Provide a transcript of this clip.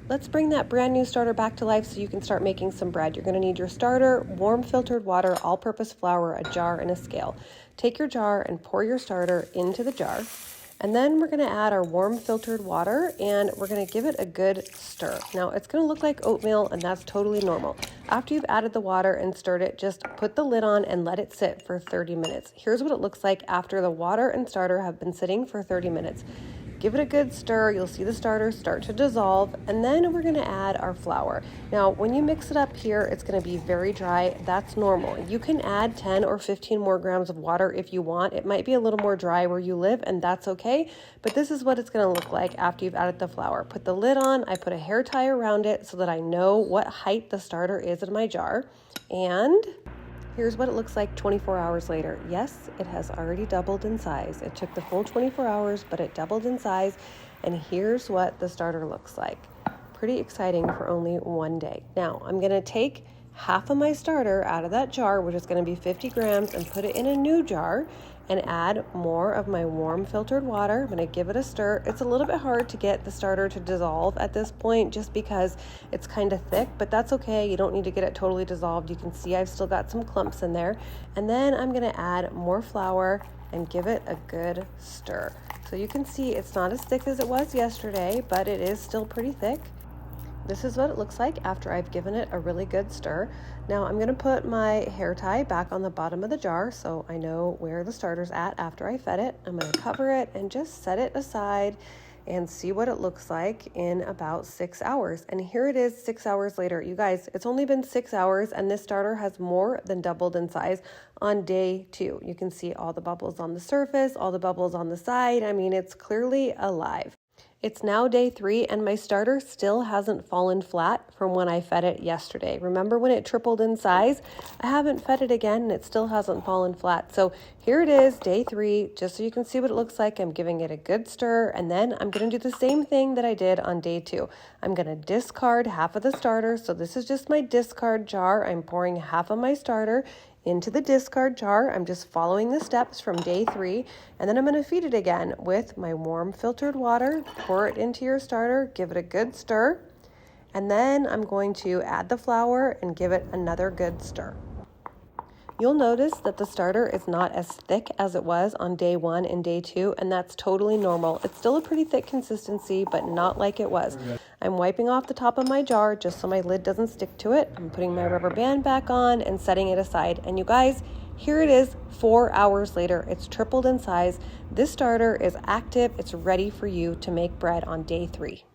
Let's bring that brand new starter back to life so you can start making some bread. You're going to need your starter, warm filtered water, all-purpose flour, a jar, and a scale. Take your jar and pour your starter into the jar. And then we're going to add our warm filtered water and we're going to give it a good stir. Now it's going to look like oatmeal and that's totally normal. After you've added the water and stirred it, just put the lid on and let it sit for 30 minutes. Here's what it looks like after the water and starter have been sitting for 30 minutes. Give it a good stir. You'll see the starter start to dissolve, and then we're going to add our flour. Now, when you mix it up here, it's going to be very dry. That's normal. You can add 10 or 15 more grams of water if you want. It might be a little more dry where you live, and that's okay, but this is what it's going to look like after you've added the flour. Put the lid on. I put a hair tie around it so that I know what height the starter is in my jar, and here's what it looks like 24 hours later. Yes, it has already doubled in size. It took the full 24 hours, but it doubled in size. And here's what the starter looks like. Pretty exciting for only one day. Now, I'm going to take half of my starter out of that jar, which is going to be 50 grams, and put it in a new jar and add more of my warm filtered water. I'm going to give it a stir. It's a little bit hard to get the starter to dissolve at this point just because it's kind of thick, but that's okay. You don't need to get it totally dissolved. You can see I've still got some clumps in there. And then I'm going to add more flour and give it a good stir. So you can see it's not as thick as it was yesterday, but it is still pretty thick. This is what it looks like after I've given it a really good stir. Now I'm going to put my hair tie back on the bottom of the jar so I know where the starter's at after I fed it. I'm going to cover it and just set it aside and see what it looks like in about 6 hours. And here it is 6 hours later. You guys, it's only been 6 hours and this starter has more than doubled in size on day 2. You can see all the bubbles on the surface, all the bubbles on the side. I mean, it's clearly alive. It's now day 3 and my starter still hasn't fallen flat from when I fed it yesterday. Remember when it tripled in size? I haven't fed it again and it still hasn't fallen flat. So here it is, day 3, just so you can see what it looks like. I'm giving it a good stir and then I'm going to do the same thing that I did on day 2. I'm going to discard half of the starter. So this is just my discard jar. I'm pouring half of my starter into the discard jar. I'm just following the steps from day 3, and then I'm going to feed it again with my warm filtered water. Pour it into your starter, give it a good stir, and then I'm going to add the flour and give it another good stir. You'll notice that the starter is not as thick as it was on day 1 and day 2, and that's totally normal. It's still a pretty thick consistency, but not like it was. I'm wiping off the top of my jar just so my lid doesn't stick to it. I'm putting my rubber band back on and setting it aside. And you guys, here it is 4 hours later. It's tripled in size. This starter is active. It's ready for you to make bread on day 3.